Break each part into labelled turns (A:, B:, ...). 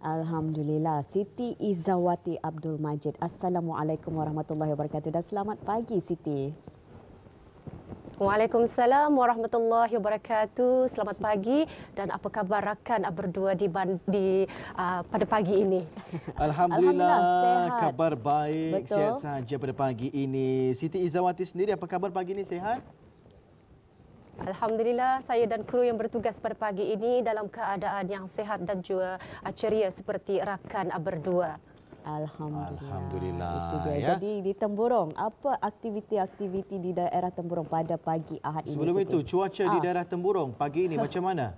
A: Alhamdulillah. Siti Izzawati Abdul Majid. Assalamualaikum warahmatullahi wabarakatuh dan selamat pagi Siti.
B: Waalaikumsalam warahmatullahi wabarakatuh. Selamat pagi dan apa khabar rakan berdua pada pagi ini?
C: Alhamdulillah
A: sehat.
C: Kabar baik.
A: Betul.
C: Sihat sahaja pada pagi ini. Siti Izzawati sendiri apa khabar pagi ini, sihat?
B: Alhamdulillah, saya dan kru yang bertugas pada pagi ini dalam keadaan yang sihat dan juga ceria seperti rakan berdua.
A: Alhamdulillah. Itu dia.
C: Ya.
A: Jadi di Temburong, apa aktiviti-aktiviti di daerah Temburong pada pagi Ahad ini?
C: Sebelum itu,
A: Siti?
C: cuaca di daerah Temburong pagi ini macam mana?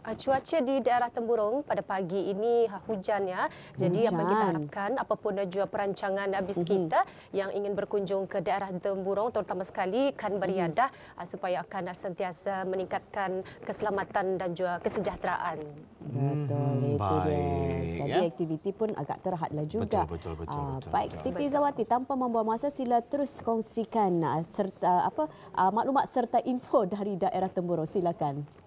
B: Cuaca di daerah Temburong pada pagi ini hujan ya. Jadi apa yang kita harapkan apapun juga perancangan bis kita yang ingin berkunjung ke daerah Temburong terutama sekali kan beriadah supaya akan sentiasa meningkatkan keselamatan dan juga kesejahteraan.
A: Betul, itu dia. Jadi aktiviti pun agak terhadlah juga.
C: Betul.
A: Baik, Siti Izzawati, tanpa membuang masa sila terus kongsikan maklumat serta info dari daerah Temburong. Silakan.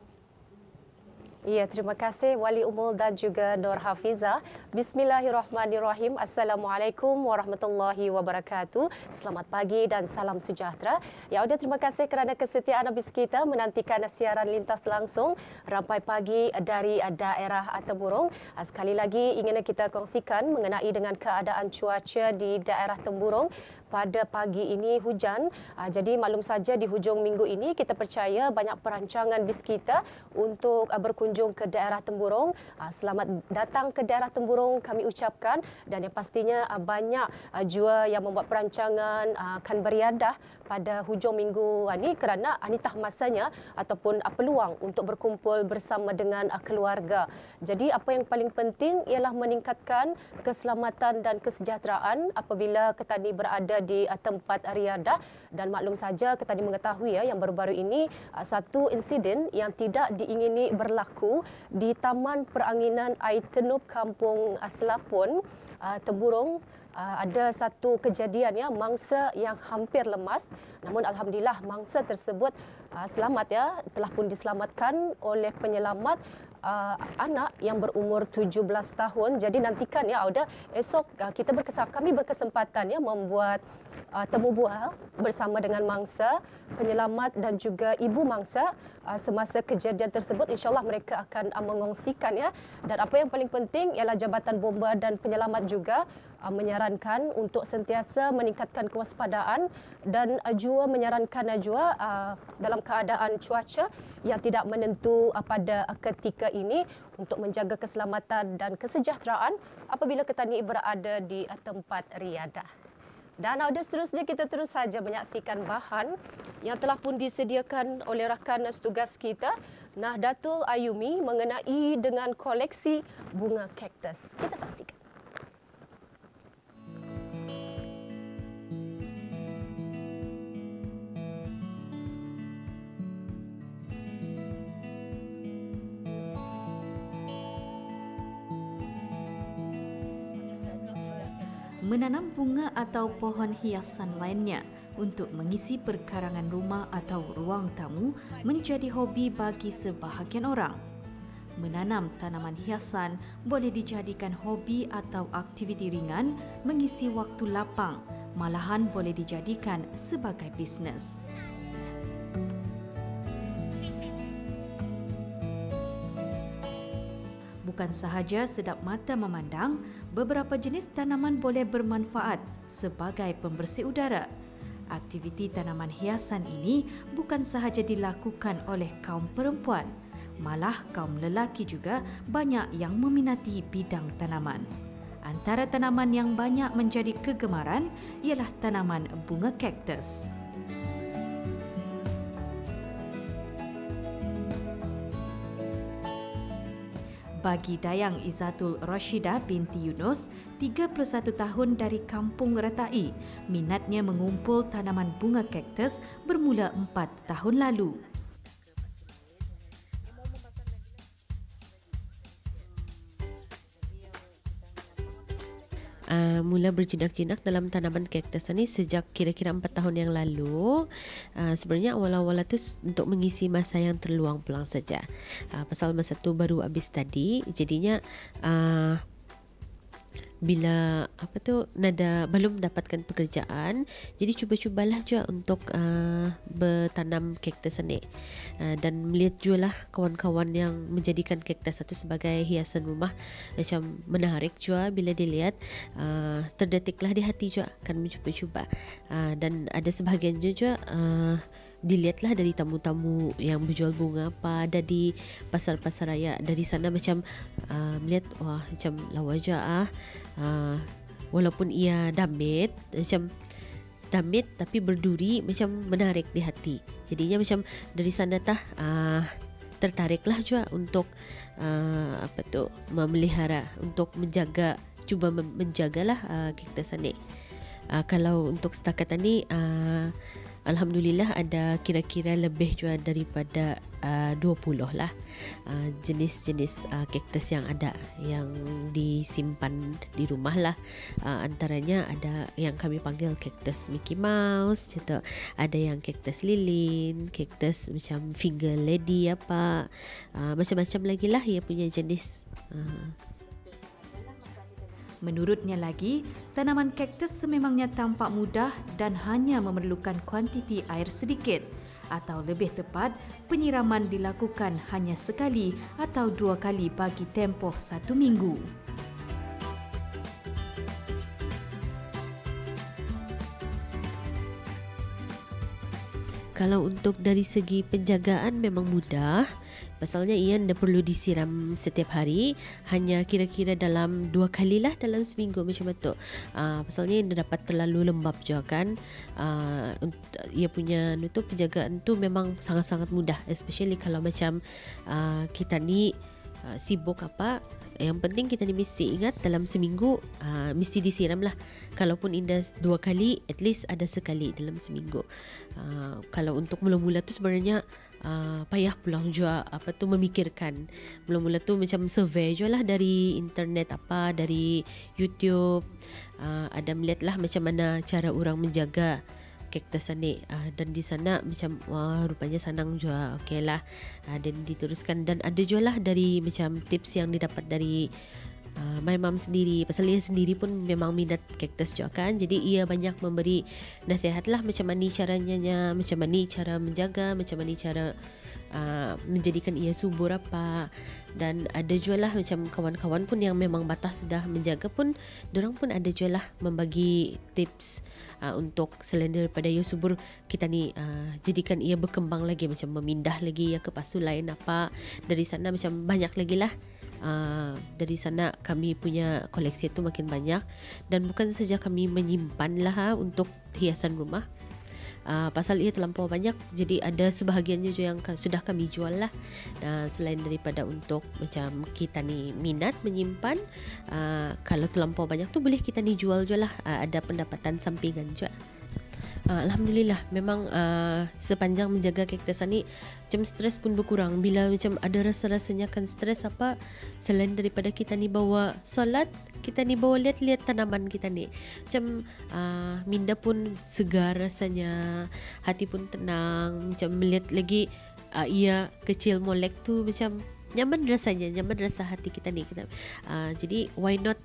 B: Ya, terima kasih Wali Umul dan juga Nur Hafizah. Bismillahirrahmanirrahim. Assalamualaikum warahmatullahi wabarakatuh. Selamat pagi dan salam sejahtera. Ya, sudah terima kasih kerana kesetiaan habis kita menantikan siaran lintas langsung rampai pagi dari daerah Temburong. Sekali lagi ingin kita kongsikan mengenai dengan keadaan cuaca di daerah Temburong. Pada pagi ini hujan, jadi maklum saja di hujung minggu ini kita percaya banyak perancangan bis kita untuk berkunjung ke daerah Temburong. Selamat datang ke daerah Temburong kami ucapkan dan yang pastinya banyak jua yang membuat perancangan akan beriadah pada hujung minggu ini kerana anitah masanya ataupun peluang untuk berkumpul bersama dengan keluarga. Jadi apa yang paling penting ialah meningkatkan keselamatan dan kesejahteraan apabila ketani berada di tempat riadah dan maklum saja ketani mengetahui yang baru-baru ini satu insiden yang tidak diingini berlaku di Taman Peranginan Air Tenup Kampung Selapun, Temburong. Ada satu kejadian mangsa yang hampir lemas, namun alhamdulillah mangsa tersebut selamat telah pun diselamatkan oleh penyelamat anak yang berumur 17 tahun. Jadi nantikan Auda, esok kami berkesempatan membuat temu bual bersama dengan mangsa, penyelamat dan juga ibu mangsa semasa kejadian tersebut. InsyaAllah mereka akan mengongsikan dan apa yang paling penting ialah Jabatan Bomba dan Penyelamat juga menyarankan untuk sentiasa meningkatkan kewaspadaan dan juga menyarankan juga dalam keadaan cuaca yang tidak menentu pada ketika ini untuk menjaga keselamatan dan kesejahteraan apabila ketani berada di tempat riadah. Dan seterusnya kita terus saja menyaksikan bahan yang telah pun disediakan oleh rakan setugas kita Nahdlatul Ayumi mengenai dengan koleksi bunga kaktus. Kita saksikan.
D: Menanam bunga atau pohon hiasan lainnya untuk mengisi perkarangan rumah atau ruang tamu menjadi hobi bagi sebahagian orang. Menanam tanaman hiasan boleh dijadikan hobi atau aktiviti ringan mengisi waktu lapang, malahan boleh dijadikan sebagai bisnes. Bukan sahaja sedap mata memandang, beberapa jenis tanaman boleh bermanfaat sebagai pembersih udara. Aktiviti tanaman hiasan ini bukan sahaja dilakukan oleh kaum perempuan, malah kaum lelaki juga banyak yang meminati bidang tanaman. Antara tanaman yang banyak menjadi kegemaran ialah tanaman bunga kaktus. Bagi Dayang Izzatul Rashidah binti Yunus, 31 tahun dari Kampung Ratai, minatnya mengumpul tanaman bunga kaktus bermula 4 tahun lalu.
E: mula berjinak-jinak dalam tanaman kaktus ni sejak kira-kira 4 tahun yang lalu. Sebenarnya awal-awal tu untuk mengisi masa yang terluang pulang saja. Pasal masa tu baru habis tadi, jadinya bila nada belum mendapatkan pekerjaan, jadi cuba-cubalah je untuk bertanam kaktus ni, dan melihat juga lah kawan-kawan yang menjadikan kaktus itu sebagai hiasan rumah, macam menarik juga bila dilihat. Terdetiklah di hati juga kan mencuba-cuba, dan ada sebahagian juga dilihatlah dari tamu-tamu yang berjual bunga apa ada di pasar-pasar raya. Dari sana macam melihat, wah macam lawa je walaupun ia damit tapi berduri, macam menarik di hati. Jadinya macam dari sana tertariklah juga untuk memelihara, untuk menjaga, cuba menjagalah kaktus ni. Kalau untuk setakat ni alhamdulillah ada kira-kira lebih juga daripada 20 lah jenis-jenis kaktus yang ada, yang disimpan di rumah lah. Antaranya ada yang kami panggil kaktus Mickey Mouse, gitu. Ada yang kaktus lilin, kaktus macam finger lady macam-macam lagi lah ia punya jenis.
D: Menurutnya lagi, tanaman kaktus sememangnya tampak mudah dan hanya memerlukan kuantiti air sedikit, atau lebih tepat, penyiraman dilakukan hanya sekali atau 2 kali bagi tempoh 1 minggu.
E: Kalau untuk dari segi penjagaan memang mudah. Pasalnya ia tidak perlu disiram setiap hari, hanya kira-kira dalam 2 kali lah dalam seminggu macam itu. Pasalnya ia dapat terlalu lembab juga kan. Ia punya penjagaan tu memang sangat-sangat mudah, especially kalau macam kita ni sibuk apa. Yang penting kita ni mesti ingat dalam seminggu mesti disiram lah. Kalaupun indah 2 kali, at least ada sekali dalam seminggu. Kalau untuk mula-mula tu sebenarnya payah pulang juga memikirkan. Mula-mula tu macam survey je lah dari internet dari YouTube. Ada melihat lah macam mana cara orang menjaga kaktus ni, dan di sana macam wah rupanya senang juga, okey lah, dan diteruskan. Dan ada juga lah dari macam tips yang didapat dari my mom sendiri, pasal ia sendiri pun memang minat kaktus juga kan. Jadi ia banyak memberi nasihat lah macam mana caranya, macam mana cara menjaga, macam mana cara menjadikan ia subur apa. Dan ada juga lah macam kawan-kawan pun yang memang batas sudah menjaga pun, dorang pun ada juga lah membagi tips untuk selain daripada ia subur, kita ni jadikan ia berkembang lagi, macam memindah lagi ke pasu lain apa. Dari sana macam banyak lagi lah. Dari sana kami punya koleksi itu makin banyak, dan bukan saja kami menyimpan lah untuk hiasan rumah. Pasal ia terlampau banyak, jadi ada sebahagiannya juga yang sudah kami jual lah. Selain daripada untuk macam kita ni minat menyimpan, kalau terlampau banyak tu boleh kita ni jual lah, ada pendapatan sampingan juga. Alhamdulillah, memang sepanjang menjaga kaktus ni macam stres pun berkurang. Bila macam ada rasa-rasanya kan stres apa, selain daripada kita ni bawa solat, kita ni bawa lihat-lihat tanaman kita ni, macam minda pun segar rasanya, hati pun tenang. Macam melihat lagi ia kecil molek tu, macam nyaman rasanya, nyaman rasa hati kita ni. Jadi why not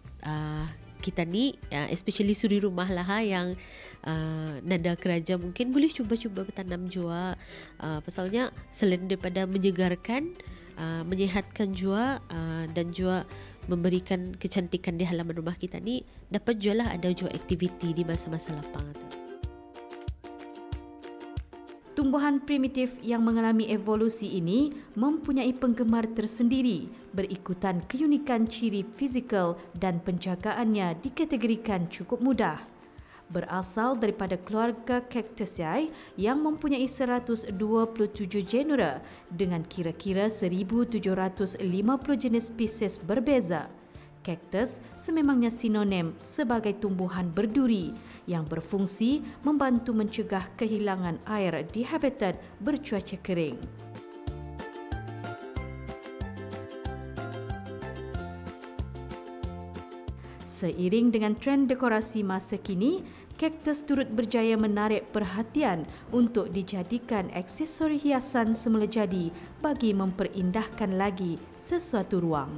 E: kita ni, especially suri rumah lah yang nada keraja, mungkin boleh cuba-cuba bertanam jua. Pasalnya selain daripada menyegarkan, menyehatkan jua, dan jua memberikan kecantikan di halaman rumah kita ni, dapat jua lah ada jua aktiviti di masa-masa lapang tu.
D: Tumbuhan primitif yang mengalami evolusi ini mempunyai penggemar tersendiri berikutan keunikan ciri fizikal, dan penjagaannya dikategorikan cukup mudah. Berasal daripada keluarga Cactaceae yang mempunyai 127 genera dengan kira-kira 1,750 jenis spesies berbeza. Kaktus sememangnya sinonim sebagai tumbuhan berduri yang berfungsi membantu mencegah kehilangan air di habitat bercuaca kering. Seiring dengan trend dekorasi masa kini, kaktus turut berjaya menarik perhatian untuk dijadikan aksesori hiasan semula jadi bagi memperindahkan lagi sesuatu ruang.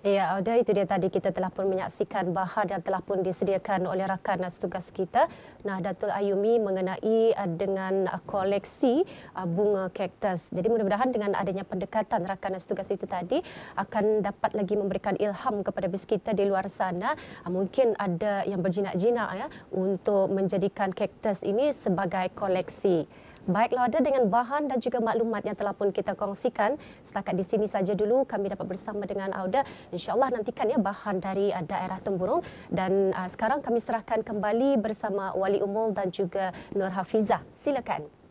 B: Ya, Auda, itu dia tadi kita telah pun menyaksikan bahan yang telah pun disediakan oleh rakan setugas kita, Nahdlatul Ayumi, mengenai dengan koleksi bunga kaktus. Jadi mudah-mudahan dengan adanya pendekatan rakan setugas itu tadi akan dapat lagi memberikan ilham kepada bis kita di luar sana. Mungkin ada yang berjinak-jinak ya untuk menjadikan kaktus ini sebagai koleksi. Baiklah, ada dengan bahan dan juga maklumat yang telah pun kita kongsikan. Setakat di sini saja dulu kami dapat bersama dengan Auda. InsyaAllah nantikan ya bahan dari daerah Temburong. Dan sekarang kami serahkan kembali bersama Wali Umul dan juga Nur Hafizah. Silakan.